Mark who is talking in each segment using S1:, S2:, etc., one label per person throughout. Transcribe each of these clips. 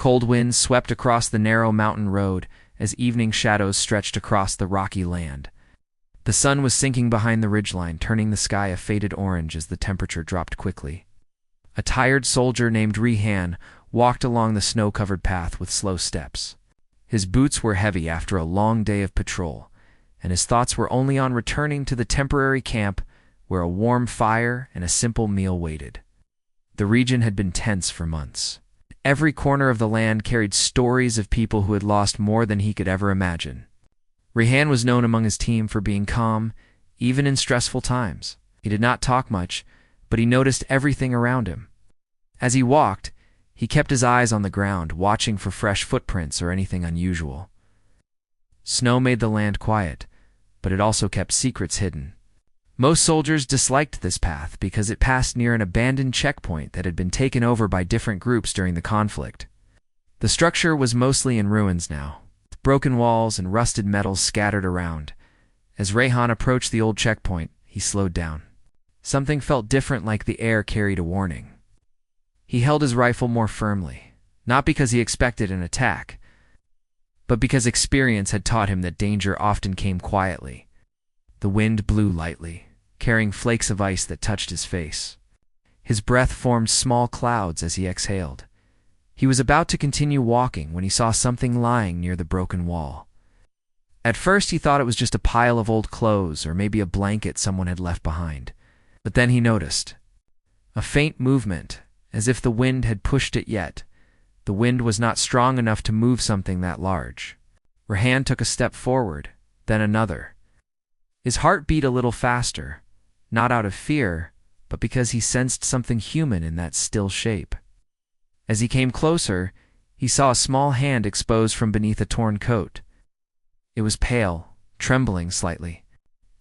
S1: Cold winds swept across the narrow mountain road as evening shadows stretched across the rocky land. The sun was sinking behind the ridgeline, turning the sky a faded orange as the temperature dropped quickly. A tired soldier named Rehan walked along the snow-covered path with slow steps. His boots were heavy after a long day of patrol, and his thoughts were only on returning to the temporary camp where a warm fire and a simple meal waited. The region had been tense for months. Every corner of the land carried stories of people who had lost more than he could ever imagine. Rehan was known among his team for being calm, even in stressful times. He did not talk much, but he noticed everything around him. As he walked, he kept his eyes on the ground, watching for fresh footprints or anything unusual. Snow made the land quiet, but it also kept secrets hidden. Most soldiers disliked this path because it passed near an abandoned checkpoint that had been taken over by different groups during the conflict. The structure was mostly in ruins now, with broken walls and rusted metals scattered around. As Rehan approached the old checkpoint, he slowed down. Something felt different, like the air carried a warning. He held his rifle more firmly, not because he expected an attack, but because experience had taught him that danger often came quietly. The wind blew lightly, carrying flakes of ice that touched his face. His breath formed small clouds as he exhaled. He was about to continue walking when he saw something lying near the broken wall. At first he thought it was just a pile of old clothes or maybe a blanket someone had left behind. But then he noticed a faint movement, as if the wind had pushed it yet. The wind was not strong enough to move something that large. Rehan took a step forward, then another. His heart beat a little faster, not out of fear, but because he sensed something human in that still shape. As he came closer, he saw a small hand exposed from beneath a torn coat. It was pale, trembling slightly.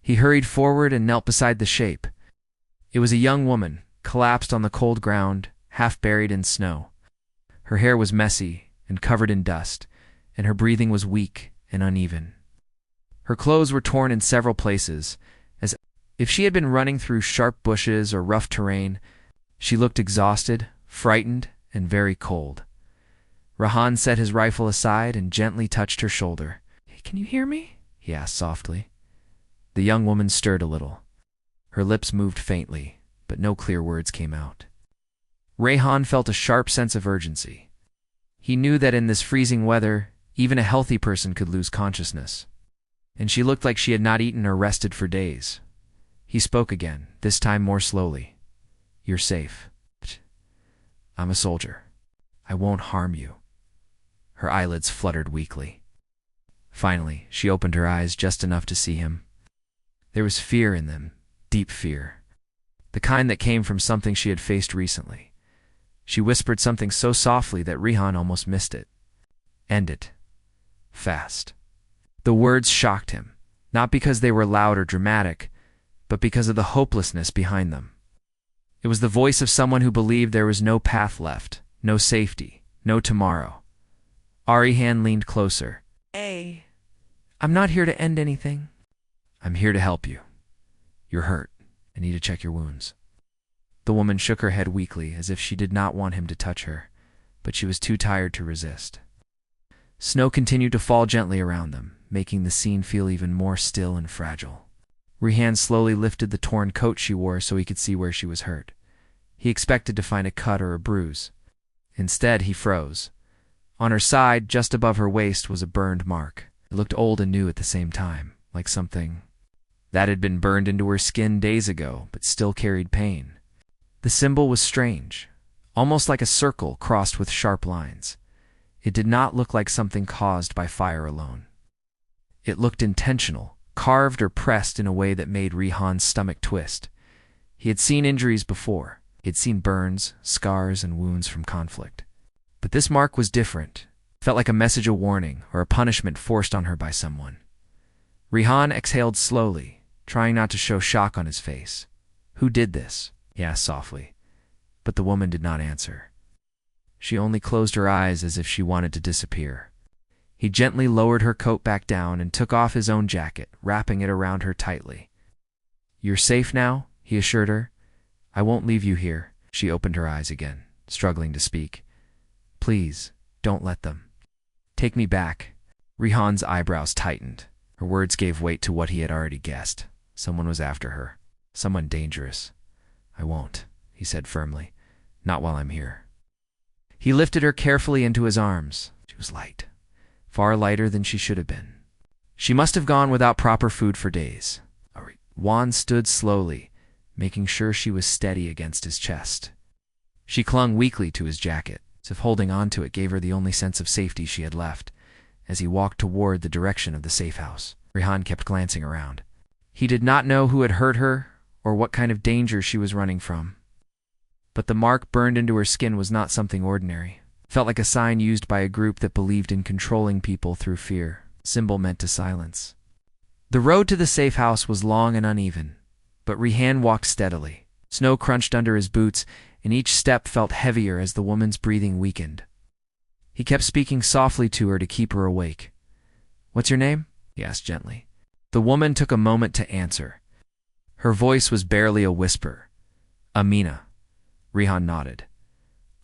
S1: He hurried forward and knelt beside the shape. It was a young woman, collapsed on the cold ground, half buried in snow. Her hair was messy and covered in dust, and her breathing was weak and uneven. Her clothes were torn in several places, as if she had been running through sharp bushes or rough terrain. She looked exhausted, frightened, and very cold. Rehan set his rifle aside and gently touched her shoulder. "Hey, can you hear me?" he asked softly. The young woman stirred a little. Her lips moved faintly, but no clear words came out. Rehan felt a sharp sense of urgency. He knew that in this freezing weather, even a healthy person could lose consciousness. And she looked like she had not eaten or rested for days. He spoke again, this time more slowly. "You're safe. I'm a soldier. I won't harm you." Her eyelids fluttered weakly. Finally, she opened her eyes just enough to see him. There was fear in them, deep fear, the kind that came from something she had faced recently. She whispered something so softly that Rehan almost missed it. "End it. Fast." The words shocked him, not because they were loud or dramatic, but because of the hopelessness behind them. It was the voice of someone who believed there was no path left, no safety, no tomorrow. Rehan leaned closer. "Hey, I'm not here to end anything. I'm here to help you. You're hurt. I need to check your wounds." The woman shook her head weakly, as if she did not want him to touch her, but she was too tired to resist. Snow continued to fall gently around them, making the scene feel even more still and fragile. Rehan slowly lifted the torn coat she wore so he could see where she was hurt. He expected to find a cut or a bruise. Instead, he froze. On her side, just above her waist, was a burned mark. It looked old and new at the same time, like something that had been burned into her skin days ago, but still carried pain. The symbol was strange, almost like a circle crossed with sharp lines. It did not look like something caused by fire alone. It looked intentional, carved or pressed in a way that made Rehan's stomach twist. He had seen injuries before. He had seen burns, scars, and wounds from conflict. But this mark was different. It felt like a message of warning or a punishment forced on her by someone. Rehan exhaled slowly, trying not to show shock on his face. "Who did this?" he asked softly, but the woman did not answer. She only closed her eyes as if she wanted to disappear. He gently lowered her coat back down and took off his own jacket, wrapping it around her tightly. "You're safe now," he assured her. "I won't leave you here." She opened her eyes again, struggling to speak. "Please, Don't let them. Take me back. Rihan's eyebrows tightened. Her words gave weight to what he had already guessed. Someone was after her. Someone dangerous. I won't, he said firmly. Not while I'm here. He lifted her carefully into his arms. She was light. Far lighter than she should have been. She must have gone without proper food for days. Juan stood slowly, making sure she was steady against his chest. She clung weakly to his jacket, as if holding on to it gave her the only sense of safety she had left. As he walked toward the direction of the safe house, Rihan kept glancing around. He did not know who had hurt her or what kind of danger she was running from. But the mark burned into her skin was not something ordinary. It felt like a sign used by a group that believed in controlling people through fear, a symbol meant to silence. The road to the safe house was long and uneven, but Rihan walked steadily. Snow crunched under his boots, and each step felt heavier as the woman's breathing weakened. He kept speaking softly to her to keep her awake. "What's your name?" he asked gently. The woman took a moment to answer. Her voice was barely a whisper. "Amina." Rihan nodded.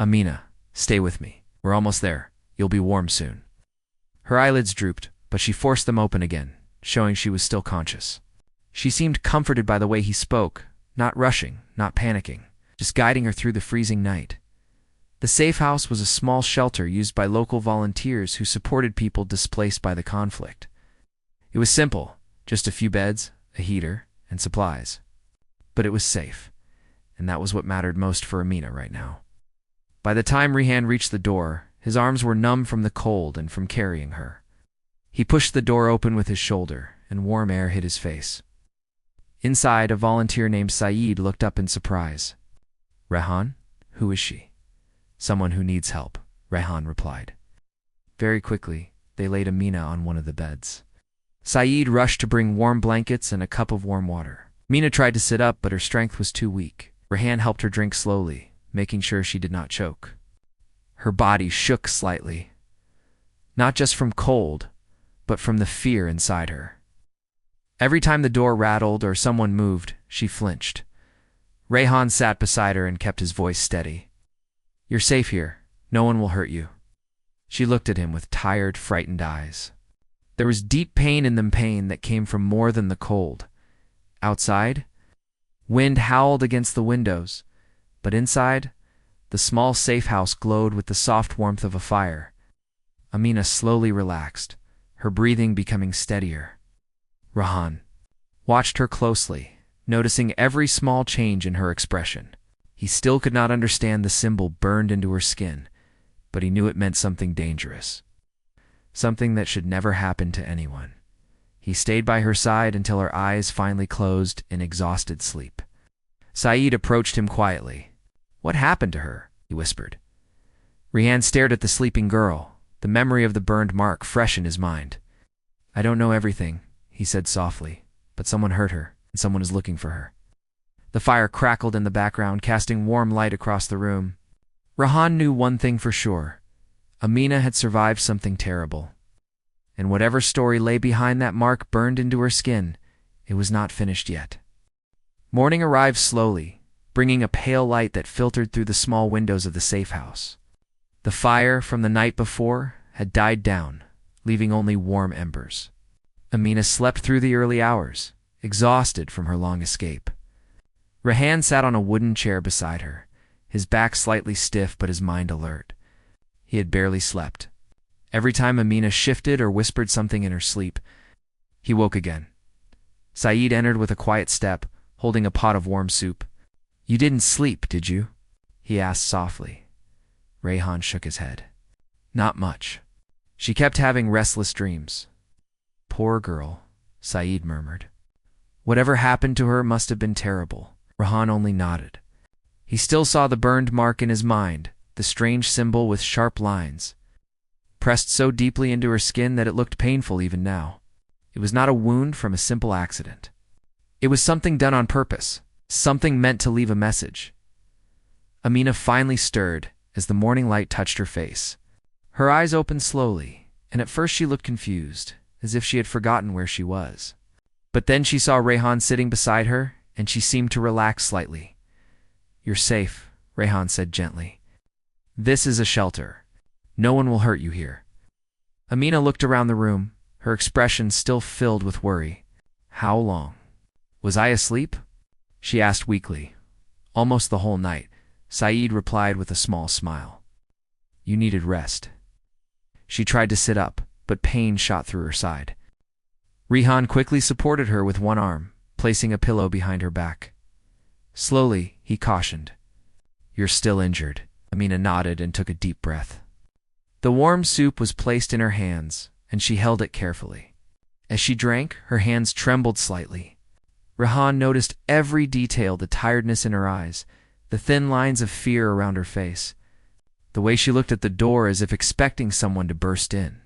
S1: "Amina, stay with me. We're almost there. You'll be warm soon." Her eyelids drooped, but she forced them open again, showing she was still conscious. She seemed comforted by the way he spoke, not rushing, not panicking, just guiding her through the freezing night. The safe house was a small shelter used by local volunteers who supported people displaced by the conflict. It was simple, just a few beds, a heater, and supplies. But it was safe, and that was what mattered most for Amina right now. By the time Rihan reached the door, his arms were numb from the cold and from carrying her. He pushed the door open with his shoulder, and warm air hit his face. Inside, a volunteer named Saeed looked up in surprise. "Rehan? Who is she?" "Someone who needs help," Rehan replied. Very quickly, they laid Amina on one of the beds. Saeed rushed to bring warm blankets and a cup of warm water. Amina tried to sit up, but her strength was too weak. Rehan helped her drink slowly, making sure she did not choke. Her body shook slightly, not just from cold, but from the fear inside her. Every time the door rattled or someone moved, she flinched. Rehan sat beside her and kept his voice steady. "You're safe here. No one will hurt you." She looked at him with tired, frightened eyes. There was deep pain in them, pain that came from more than the cold. Outside, wind howled against the windows, but inside, the small safe house glowed with the soft warmth of a fire. Amina slowly relaxed, her breathing becoming steadier. Rehan watched her closely, noticing every small change in her expression. He still could not understand the symbol burned into her skin, but he knew it meant something dangerous. Something that should never happen to anyone. He stayed by her side until her eyes finally closed in exhausted sleep. Saeed approached him quietly. "What happened to her?" he whispered. Rihan stared at the sleeping girl, the memory of the burned mark fresh in his mind. "I don't know everything," he said softly, "but someone hurt her, and someone is looking for her." The fire crackled in the background, casting warm light across the room. Rehan knew one thing for sure. Amina had survived something terrible. And whatever story lay behind that mark burned into her skin, it was not finished yet. Morning arrived slowly, bringing a pale light that filtered through the small windows of the safe house. The fire from the night before had died down, leaving only warm embers. Amina slept through the early hours, exhausted from her long escape. Rehan sat on a wooden chair beside her, his back slightly stiff but his mind alert. He had barely slept. Every time Amina shifted or whispered something in her sleep, he woke again. Saeed entered with a quiet step, holding a pot of warm soup. "You didn't sleep, did you?" he asked softly. Rehan shook his head. "Not much. She kept having restless dreams." "Poor girl," Saeed murmured. "Whatever happened to her must have been terrible." Rehan only nodded. He still saw the burned mark in his mind, the strange symbol with sharp lines, pressed so deeply into her skin that it looked painful even now. It was not a wound from a simple accident. It was something done on purpose, something meant to leave a message. Amina finally stirred as the morning light touched her face. Her eyes opened slowly, and at first she looked confused, as if she had forgotten where she was. But then she saw Rehan sitting beside her, and she seemed to relax slightly. "You're safe," Rehan said gently. "This is a shelter. No one will hurt you here. Amina looked around the room, her expression still filled with worry. How long? Was I asleep? She asked weakly. Almost the whole night, Saeed replied with a small smile. You needed rest. She tried to sit up, but pain shot through her side. Rihan quickly supported her with one arm, placing a pillow behind her back. Slowly, he cautioned. You're still injured. Amina nodded and took a deep breath. The warm soup was placed in her hands, and she held it carefully. As she drank, her hands trembled slightly. Rihan noticed every detail, the tiredness in her eyes, the thin lines of fear around her face, the way she looked at the door as if expecting someone to burst in.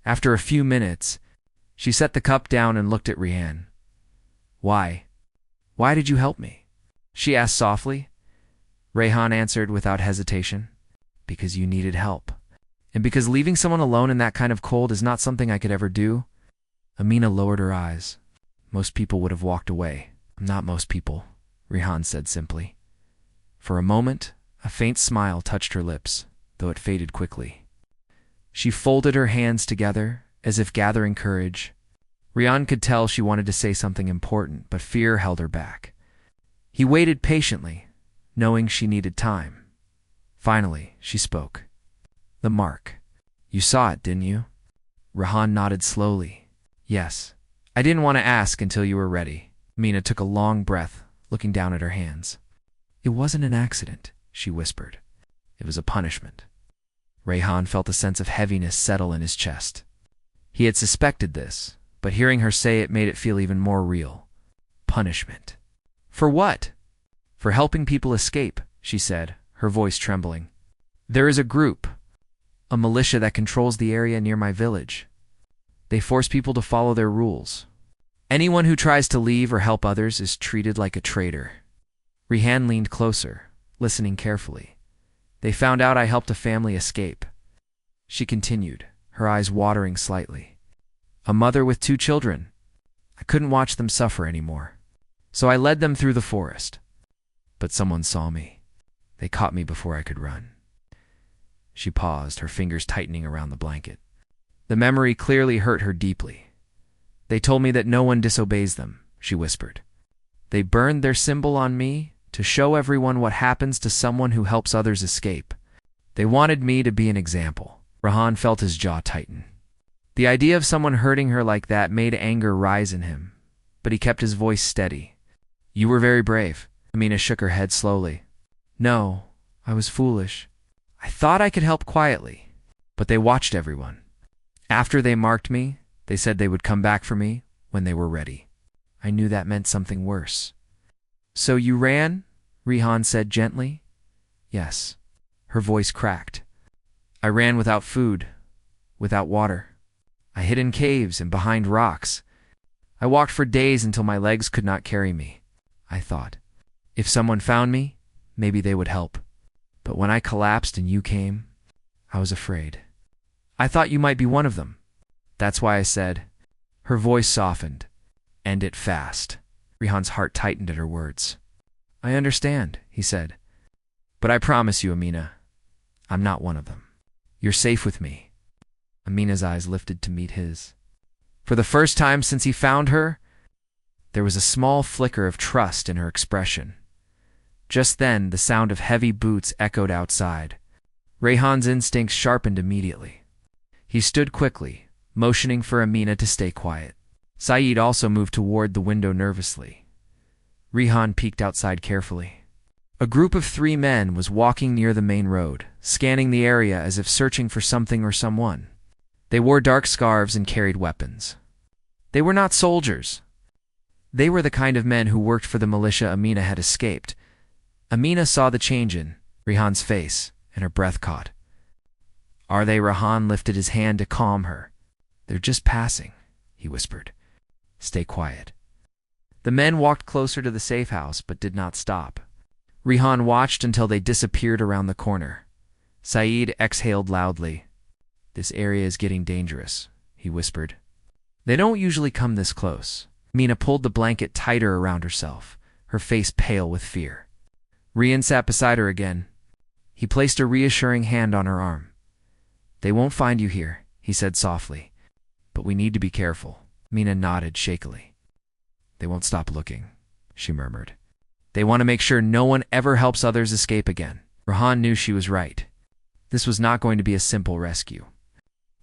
S1: After a few minutes, she set the cup down and looked at Rihan. Why? Why did you help me? She asked softly. Rihan answered without hesitation. Because you needed help. And because leaving someone alone in that kind of cold is not something I could ever do. Amina lowered her eyes. Most people would have walked away. Not most people, Rihan said simply. For a moment, a faint smile touched her lips, though it faded quickly. She folded her hands together, as if gathering courage. Rihan could tell she wanted to say something important, but fear held her back. He waited patiently, knowing she needed time. Finally, she spoke. The mark. You saw it, didn't you? Rihan nodded slowly. Yes. I didn't want to ask until you were ready. Amina took a long breath, looking down at her hands. It wasn't an accident, she whispered. It was a punishment. Rihan felt a sense of heaviness settle in his chest. He had suspected this, but hearing her say it made it feel even more real. Punishment. For what? For helping people escape, she said, her voice trembling. There is a group, a militia that controls the area near my village. They force people to follow their rules. Anyone who tries to leave or help others is treated like a traitor. Rihan leaned closer, listening carefully. They found out I helped a family escape. She continued, her eyes watering slightly. A mother with 2 children. I couldn't watch them suffer anymore. So I led them through the forest. But someone saw me. They caught me before I could run. She paused, her fingers tightening around the blanket. The memory clearly hurt her deeply. They told me that no one disobeys them, she whispered. They burned their symbol on me to show everyone what happens to someone who helps others escape. They wanted me to be an example. Rihan felt his jaw tighten. The idea of someone hurting her like that made anger rise in him, but he kept his voice steady. You were very brave. Amina shook her head slowly. No, I was foolish. I thought I could help quietly, but they watched everyone. After they marked me, they said they would come back for me when they were ready. I knew that meant something worse. So you ran? Rihan said gently. Yes. Her voice cracked. I ran without food, without water. I hid in caves and behind rocks. I walked for days until my legs could not carry me. I thought, if someone found me, maybe they would help. But when I collapsed and you came, I was afraid. I thought you might be one of them. That's why I said. Her voice softened. End it fast. Rihan's heart tightened at her words. I understand, he said. But I promise you, Amina, I'm not one of them. You're safe with me. Amina's eyes lifted to meet his. For the first time since he found her, there was a small flicker of trust in her expression. Just then, the sound of heavy boots echoed outside. Rihan's instincts sharpened immediately. He stood quickly, motioning for Amina to stay quiet. Saeed also moved toward the window nervously. Rihan peeked outside carefully. A group of 3 men was walking near the main road, scanning the area as if searching for something or someone. They wore dark scarves and carried weapons. They were not soldiers. They were the kind of men who worked for the militia Amina had escaped. Amina saw the change in Rihan's face, and her breath caught. Are they? Rihan lifted his hand to calm her. They're just passing, he whispered. Stay quiet. The men walked closer to the safe house, but did not stop. Rihan watched until they disappeared around the corner. Saeed exhaled loudly. This area is getting dangerous, he whispered. They don't usually come this close. Amina pulled the blanket tighter around herself, her face pale with fear. Rihan sat beside her again. He placed a reassuring hand on her arm. They won't find you here, he said softly. But we need to be careful. Amina nodded shakily. They won't stop looking, she murmured. They want to make sure no one ever helps others escape again. Rehan knew she was right. This was not going to be a simple rescue.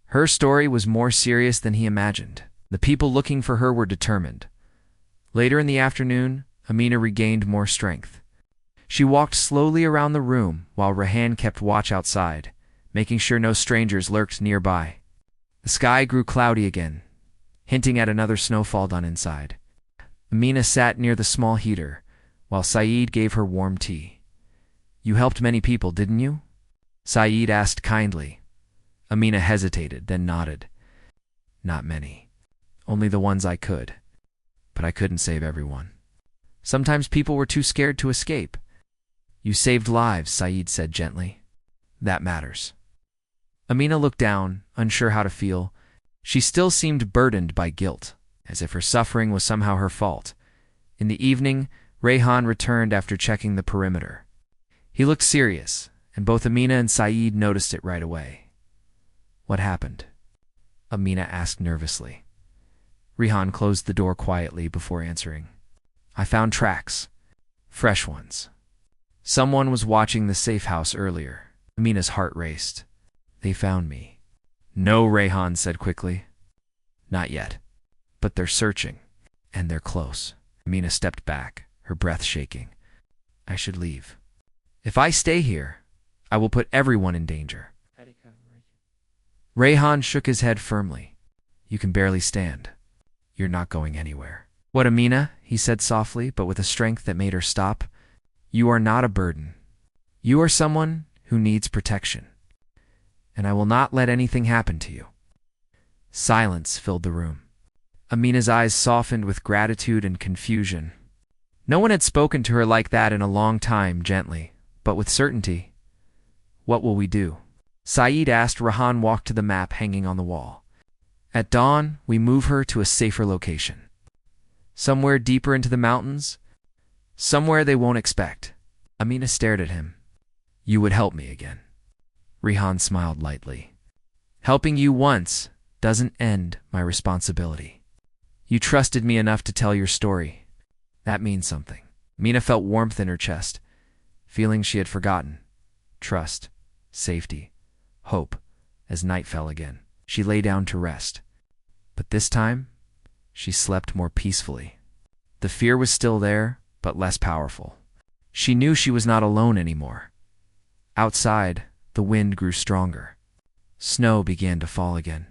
S1: Her story was more serious than he imagined. The people looking for her were determined. Later in the afternoon, Amina regained more strength. She walked slowly around the room while Rehan kept watch outside, making sure no strangers lurked nearby. The sky grew cloudy again, hinting at another snowfall done inside. Amina sat near the small heater, while Saeed gave her warm tea. You helped many people, didn't you? Saeed asked kindly. Amina hesitated, then nodded. Not many. Only the ones I could. But I couldn't save everyone. Sometimes people were too scared to escape. You saved lives, Saeed said gently. That matters. Amina looked down, unsure how to feel. She still seemed burdened by guilt, as if her suffering was somehow her fault. In the evening, Rehan returned after checking the perimeter. He looked serious, and both Amina and Saeed noticed it right away. What happened? Amina asked nervously. Rehan closed the door quietly before answering. I found tracks. Fresh ones. Someone was watching the safe house earlier. Amina's heart raced. They found me. No, Rehan said quickly. Not yet. But they're searching. And they're close. Amina stepped back, her breath shaking. I should leave. If I stay here, I will put everyone in danger. Rehan shook his head firmly. You can barely stand. You're not going anywhere. What, Amina? He said softly, but with a strength that made her stop. You are not a burden. You are someone who needs protection. And I will not let anything happen to you. Silence filled the room. Amina's eyes softened with gratitude and confusion. No one had spoken to her like that in a long time, gently, but with certainty. What will we do? Saeed asked. Rehan walked to the map hanging on the wall. At dawn, we move her to a safer location. Somewhere deeper into the mountains. Somewhere they won't expect. Amina stared at him. You would help me again. Rehan smiled lightly. Helping you once doesn't end my responsibility. You trusted me enough to tell your story. That means something. Amina felt warmth in her chest, feelings she had forgotten. Trust, safety, hope. As night fell again, she lay down to rest. But this time, she slept more peacefully. The fear was still there, but less powerful. She knew she was not alone anymore. Outside, the wind grew stronger. Snow began to fall again.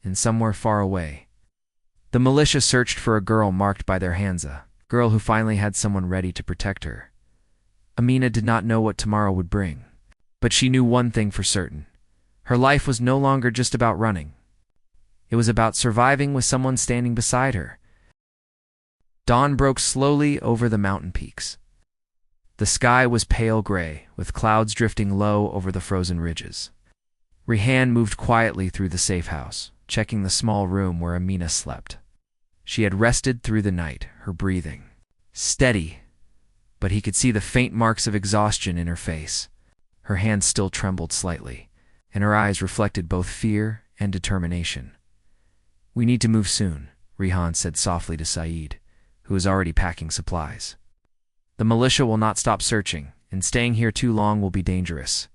S1: And somewhere far away, the militia searched for a girl marked by their hands, a girl who finally had someone ready to protect her. Amina did not know what tomorrow would bring, but she knew one thing for certain. Her life was no longer just about running. It was about surviving with someone standing beside her. Dawn broke slowly over the mountain peaks. The sky was pale gray, with clouds drifting low over the frozen ridges. Rehan moved quietly through the safe house, checking the small room where Amina slept. She had rested through the night, her breathing steady, but he could see the faint marks of exhaustion in her face. Her hands still trembled slightly, and her eyes reflected both fear and determination. We need to move soon, Rehan said softly to Saeed, who was already packing supplies. The militia will not stop searching, and staying here too long will be dangerous.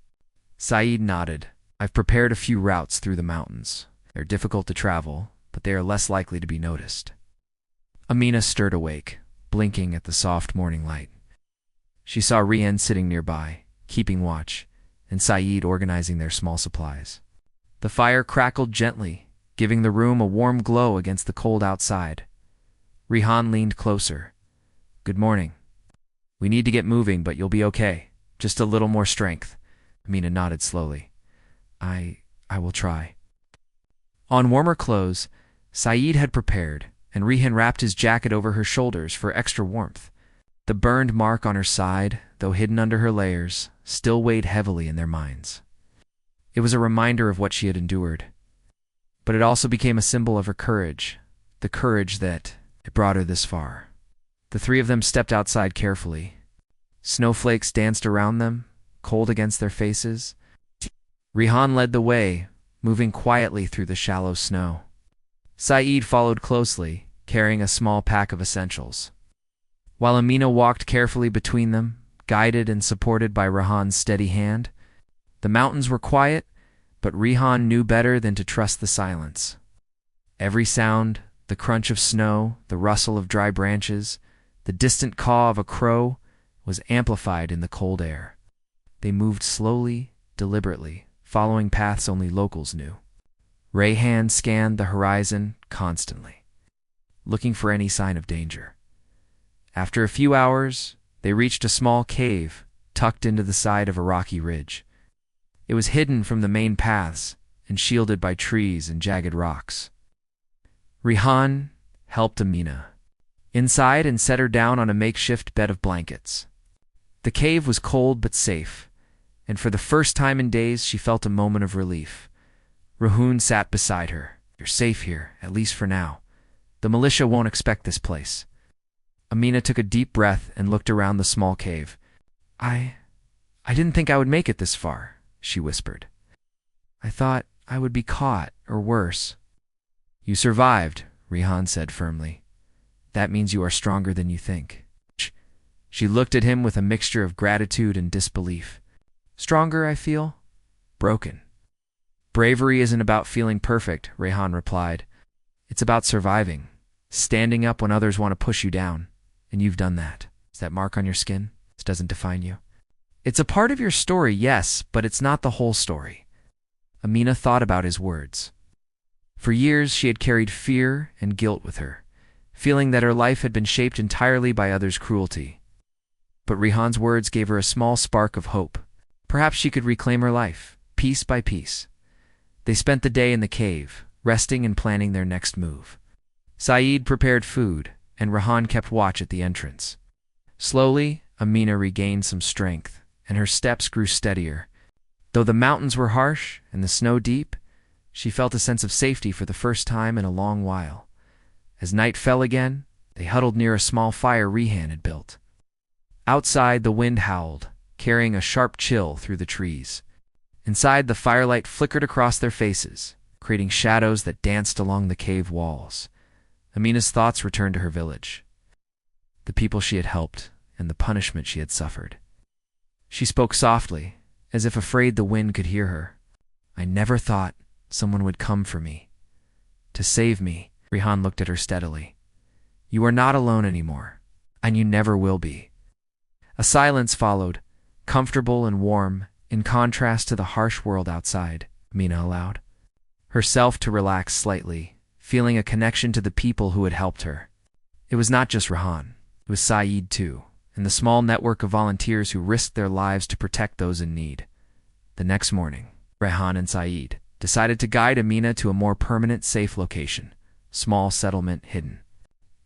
S1: Saeed nodded. I've prepared a few routes through the mountains. They're difficult to travel, but they are less likely to be noticed. Amina stirred awake, blinking at the soft morning light. She saw Rehan sitting nearby, keeping watch, and Saeed organizing their small supplies. The fire crackled gently, giving the room a warm glow against the cold outside. Rehan leaned closer. Good morning. We need to get moving, but you'll be okay. Just a little more strength. Amina nodded slowly. I will try. On warmer clothes, Saeed had prepared, and Rehan wrapped his jacket over her shoulders for extra warmth. The burned mark on her side, though hidden under her layers, still weighed heavily in their minds. It was a reminder of what she had endured. But it also became a symbol of her courage, the courage that it brought her this far. The three of them stepped outside carefully. Snowflakes danced around them, cold against their faces. Rehan led the way, moving quietly through the shallow snow. Saeed followed closely, carrying a small pack of essentials, while Amina walked carefully between them, guided and supported by Rehan's steady hand. The mountains were quiet, but Rehan knew better than to trust the silence. Every sound, the crunch of snow, the rustle of dry branches, the distant caw of a crow, was amplified in the cold air. They moved slowly, deliberately, following paths only locals knew. Rehan scanned the horizon constantly, looking for any sign of danger. After a few hours, they reached a small cave tucked into the side of a rocky ridge. It was hidden from the main paths and shielded by trees and jagged rocks. Rehan helped Amina inside and set her down on a makeshift bed of blankets. The cave was cold but safe, and for the first time in days she felt a moment of relief. Rehan sat beside her. "You're safe here, at least for now. The militia won't expect this place." Amina took a deep breath and looked around the small cave. I didn't think I would make it this far," she whispered. "I thought I would be caught, or worse." "You survived," Rehan said firmly. "That means you are stronger than you think." She looked at him with a mixture of gratitude and disbelief. "Stronger, I feel? Broken." "Bravery isn't about feeling perfect," Rehan replied. "It's about surviving, standing up when others want to push you down. And you've done that. Is that mark on your skin? This doesn't define you." "It's a part of your story, yes, but it's not the whole story." Amina thought about his words. For years she had carried fear and guilt with her, feeling that her life had been shaped entirely by others' cruelty. But Rehan's words gave her a small spark of hope. Perhaps she could reclaim her life, piece by piece. They spent the day in the cave, resting and planning their next move. Saeed prepared food, and Rehan kept watch at the entrance. Slowly, Amina regained some strength, and her steps grew steadier. Though the mountains were harsh and the snow deep, she felt a sense of safety for the first time in a long while. As night fell again, they huddled near a small fire Rehan had built. Outside, the wind howled, carrying a sharp chill through the trees. Inside, the firelight flickered across their faces, creating shadows that danced along the cave walls. Amina's thoughts returned to her village, the people she had helped, and the punishment she had suffered. She spoke softly, as if afraid the wind could hear her. "I never thought someone would come for me, to save me." Rehan looked at her steadily. "You are not alone anymore, and you never will be." A silence followed, comfortable and warm, in contrast to the harsh world outside. Amina allowed herself to relax slightly, feeling a connection to the people who had helped her. It was not just Rehan, it was Saeed too, and the small network of volunteers who risked their lives to protect those in need. The next morning, Rehan and Saeed decided to guide Amina to a more permanent, safe location, small settlement hidden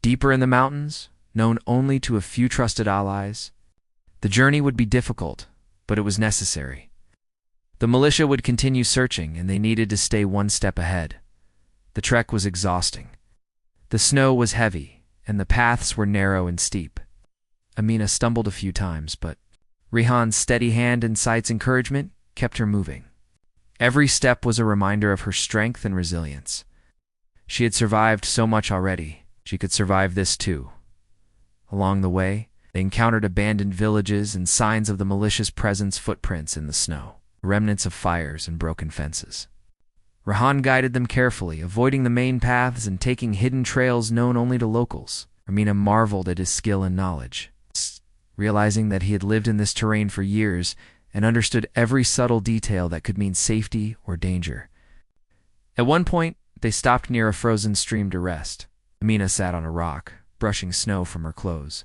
S1: deeper in the mountains, known only to a few trusted allies. The journey would be difficult, but it was necessary. The militia would continue searching, and they needed to stay one step ahead. The trek was exhausting. The snow was heavy, and the paths were narrow and steep. Amina stumbled a few times, but Rehan's steady hand and Saeed's encouragement kept her moving. Every step was a reminder of her strength and resilience. She had survived so much already. She could survive this too. Along the way, they encountered abandoned villages and signs of the militia's presence, footprints in the snow, remnants of fires and broken fences. Rehan guided them carefully, avoiding the main paths and taking hidden trails known only to locals. Amina marveled at his skill and knowledge, realizing that he had lived in this terrain for years and understood every subtle detail that could mean safety or danger. At one point, they stopped near a frozen stream to rest. Amina sat on a rock, brushing snow from her clothes.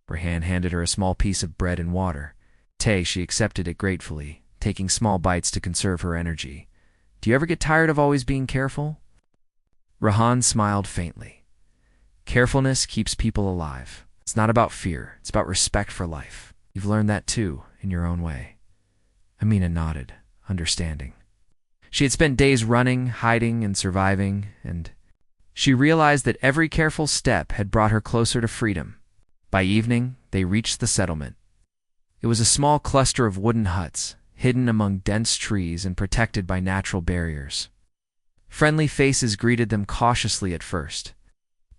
S1: Rehan handed her a small piece of bread and water. She accepted it gratefully, taking small bites to conserve her energy. "Do you ever get tired of always being careful?" Rehan smiled faintly. "Carefulness keeps people alive. It's not about fear, it's about respect for life. You've learned that too, in your own way." Amina nodded, understanding. She had spent days running, hiding, and surviving, and she realized that every careful step had brought her closer to freedom. By evening, they reached the settlement. It was a small cluster of wooden huts, hidden among dense trees and protected by natural barriers. Friendly faces greeted them cautiously at first,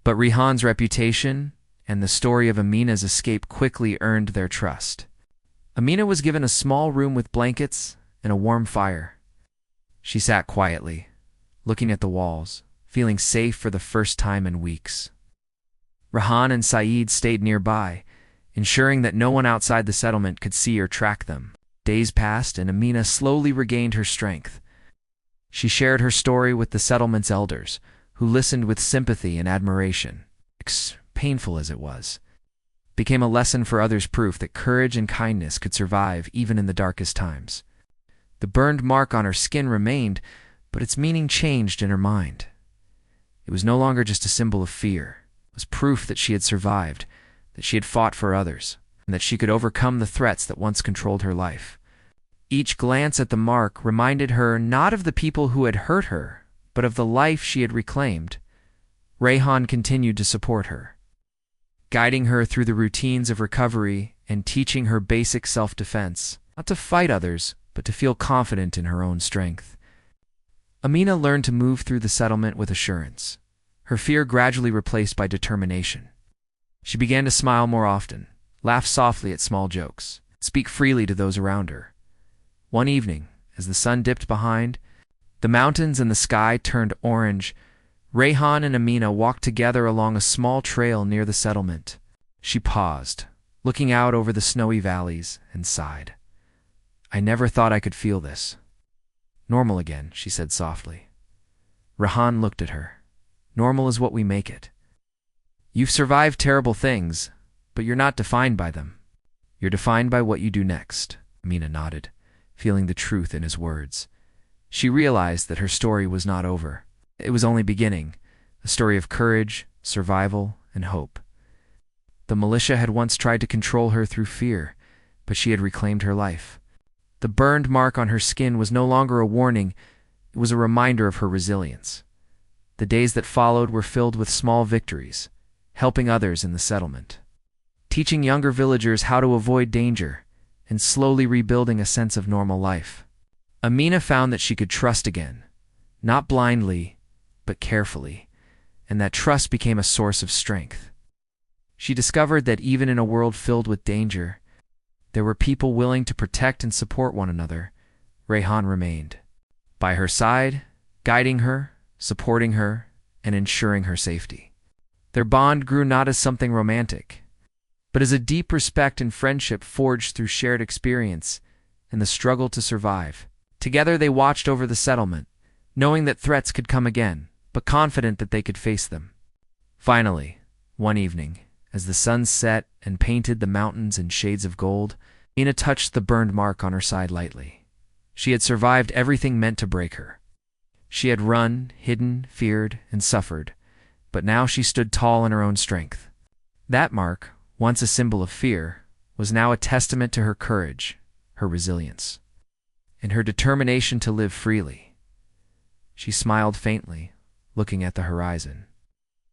S1: but Rihan's reputation and the story of Amina's escape quickly earned their trust. Amina was given a small room with blankets and a warm fire. She sat quietly, looking at the walls, feeling safe for the first time in weeks. Rihan and Saeed stayed nearby, ensuring that no one outside the settlement could see or track them. Days passed, and Amina slowly regained her strength. She shared her story with the settlement's elders, who listened with sympathy and admiration. Painful as it was, became a lesson for others, proof that courage and kindness could survive even in the darkest times. The burned mark on her skin remained, but its meaning changed in her mind. It was no longer just a symbol of fear. It was proof that she had survived, that she had fought for others, and that she could overcome the threats that once controlled her life. Each glance at the mark reminded her not of the people who had hurt her, but of the life she had reclaimed. Rayhan continued to support her, guiding her through the routines of recovery and teaching her basic self-defense, not to fight others, but to feel confident in her own strength. Amina learned to move through the settlement with assurance, her fear gradually replaced by determination. She began to smile more often, laugh softly at small jokes, speak freely to those around her. One evening, as the sun dipped behind, the mountains and the sky turned orange, Rayhan and Amina walked together along a small trail near the settlement. She paused, looking out over the snowy valleys, and sighed. "I never thought I could feel this. Normal again," she said softly. Rayhan looked at her. "Normal is what we make it. You've survived terrible things, but you're not defined by them. You're defined by what you do next." Amina nodded, feeling the truth in his words. She realized that her story was not over. It was only beginning, a story of courage, survival, and hope. The militia had once tried to control her through fear, but she had reclaimed her life. The burned mark on her skin was no longer a warning, it was a reminder of her resilience. The days that followed were filled with small victories, helping others in the settlement, teaching younger villagers how to avoid danger, and slowly rebuilding a sense of normal life. Amina found that she could trust again, not blindly, but carefully, and that trust became a source of strength. She discovered that even in a world filled with danger, there were people willing to protect and support one another. Rayhan remained by her side, guiding her, supporting her, and ensuring her safety. Their bond grew not as something romantic, but as a deep respect and friendship forged through shared experience and the struggle to survive. Together they watched over the settlement, knowing that threats could come again, but confident that they could face them. Finally, one evening, as the sun set and painted the mountains in shades of gold, Amina touched the burned mark on her side lightly. She had survived everything meant to break her. She had run, hidden, feared, and suffered, but now she stood tall in her own strength. That mark, once a symbol of fear, was now a testament to her courage, her resilience, and her determination to live freely. She smiled faintly, looking at the horizon.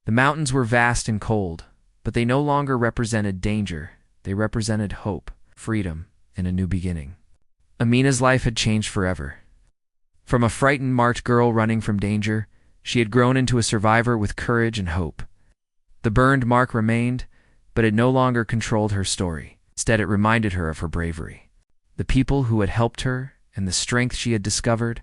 S1: The mountains were vast and cold, but they no longer represented danger. They represented hope, freedom, and a new beginning. Amina's life had changed forever. From a frightened marked girl running from danger, she had grown into a survivor with courage and hope. The burned mark remained, but it no longer controlled her story. Instead, it reminded her of her bravery, the people who had helped her, and the strength she had discovered.